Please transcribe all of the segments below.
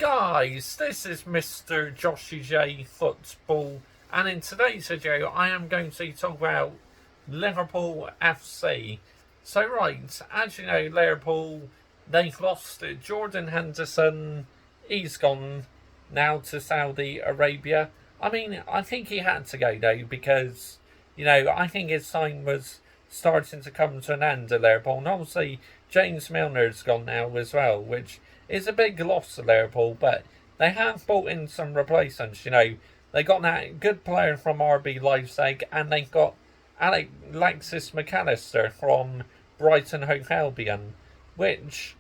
Guys, this is Mr. Joshy J Football, and in today's video, I am going to talk about Liverpool FC. So, right, as you know, Liverpool, they've lost Jordan Henderson. He's gone now to Saudi Arabia. I mean, I think he had to go, though, because, I think his time was starting to come to an end at Liverpool. And obviously, James Milner's gone now as well, which is a big loss to Liverpool, but they have brought in some replacements. They got that good player from RB Leipzig, and they got Alexis McAllister from Brighton Hove Albion, which,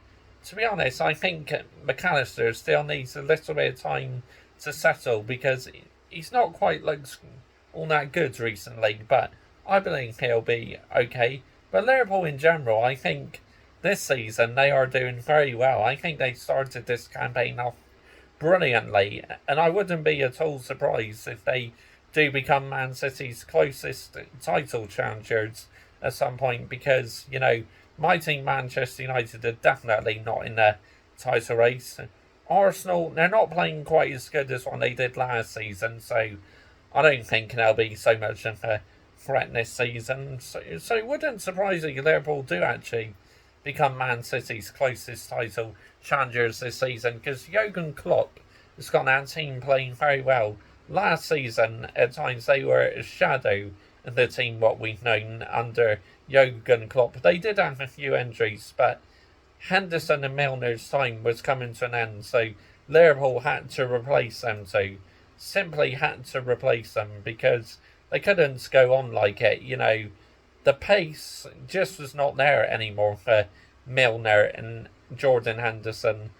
to be honest, I think McAllister still needs a little bit of time to settle because he's not quite looked all that good recently, but I believe he'll be okay. But Liverpool in general, I think this season they are doing very well. I think they started this campaign off brilliantly, and I wouldn't be at all surprised if they do become Man City's closest title challengers at some point because, my team Manchester United are definitely not in the title race. Arsenal, they're not playing quite as good as what they did last season, so I don't think they'll be so much of a threat this season. So it wouldn't surprise me if Liverpool do actually become Man City's closest title challengers this season because Jurgen Klopp has got that team playing very well. Last season, at times, they were a shadow of the team what we've known under Jurgen Klopp. They did have a few injuries, but Henderson and Milner's time was coming to an end, so Liverpool had to replace them too. Simply had to replace them because they couldn't go on like it, The pace just was not there anymore for Milner and Jordan Henderson.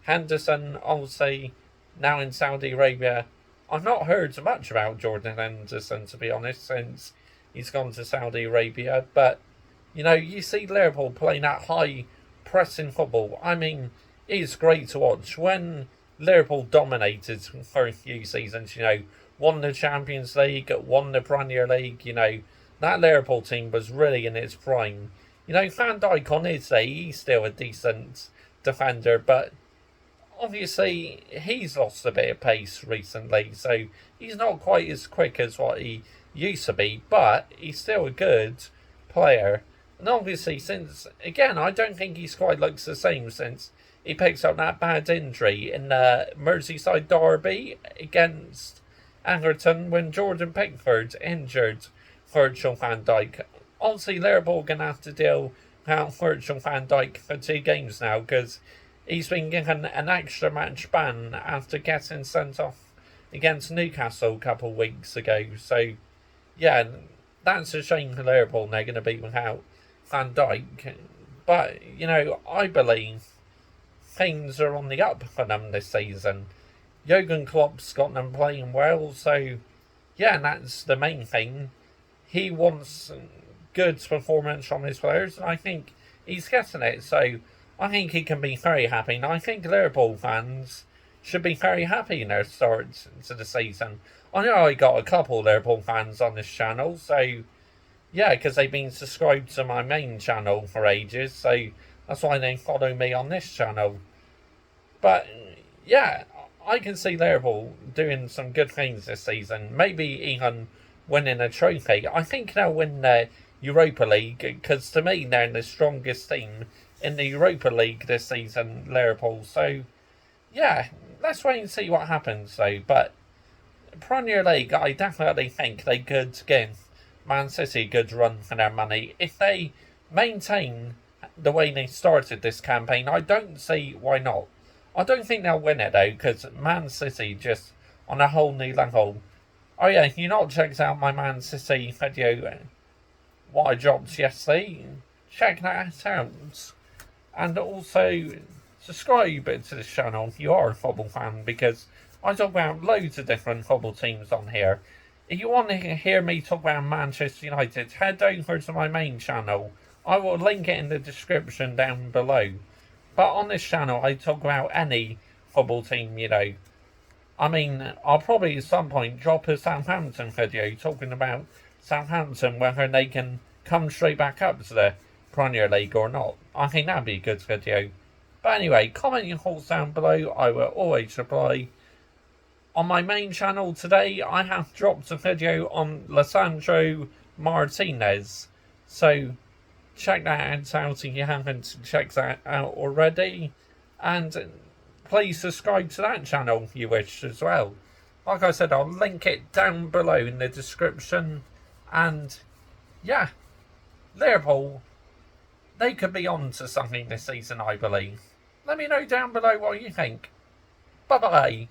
Henderson, obviously, now in Saudi Arabia. I've not heard much about Jordan Henderson, to be honest, since he's gone to Saudi Arabia. But, you see Liverpool playing that high pressing football. I mean, it's great to watch. When Liverpool dominated for a few seasons, won the Champions League, won the Premier League, that Liverpool team was really in its prime. Van Dijk on his day, he's still a decent defender, but obviously he's lost a bit of pace recently, so he's not quite as quick as what he used to be, but he's still a good player. And obviously, I don't think he's quite looks the same since he picks up that bad injury in the Merseyside derby against Everton when Jordan Pickford injured Virgil van Dijk. Obviously, Liverpool going to have to deal without Virgil van Dijk for 2 games now because he's been given an extra match ban after getting sent off against Newcastle a couple of weeks ago. So, yeah, that's a shame for Liverpool. They're going to be without Van Dijk. But, I believe things are on the up for them this season. Jurgen Klopp's got them playing well, so yeah, that's the main thing. He wants good performance from his players, and I think he's getting it, so I think he can be very happy. And I think Liverpool fans should be very happy in their start to the season. I know I got a couple Liverpool fans on this channel, so yeah, because they've been subscribed to my main channel for ages, so that's why they follow me on this channel. But yeah, I can see Liverpool doing some good things this season. Maybe even winning a trophy. I think they'll win the Europa League because to me they're the strongest team in the Europa League this season, Liverpool. So yeah, let's wait and see what happens though. But Premier League, I definitely think they could give Man City a good run for their money if they maintain the way they started this campaign. I don't see why not. I don't think they'll win it though, because Man City just on a whole new level. Oh yeah, if you've not checked out my Man City video, what I dropped yesterday, check that out. And also subscribe to this channel if you are a football fan, because I talk about loads of different football teams on here. If you want to hear me talk about Manchester United, head over to my main channel. I will link it in the description down below. But on this channel, I talk about any football team, I mean, I'll probably at some point drop a Southampton video talking about Southampton, whether they can come straight back up to the Premier League or not. I think that'd be a good video. But anyway, comment your thoughts down below. I will always reply. On my main channel today, I have dropped a video on Lisandro Martinez. So check that out if you haven't checked that out already. And please subscribe to that channel if you wish as well. Like I said, I'll link it down below in the description. And yeah, Liverpool, they could be on to something this season, I believe. Let me know down below what you think. Bye bye.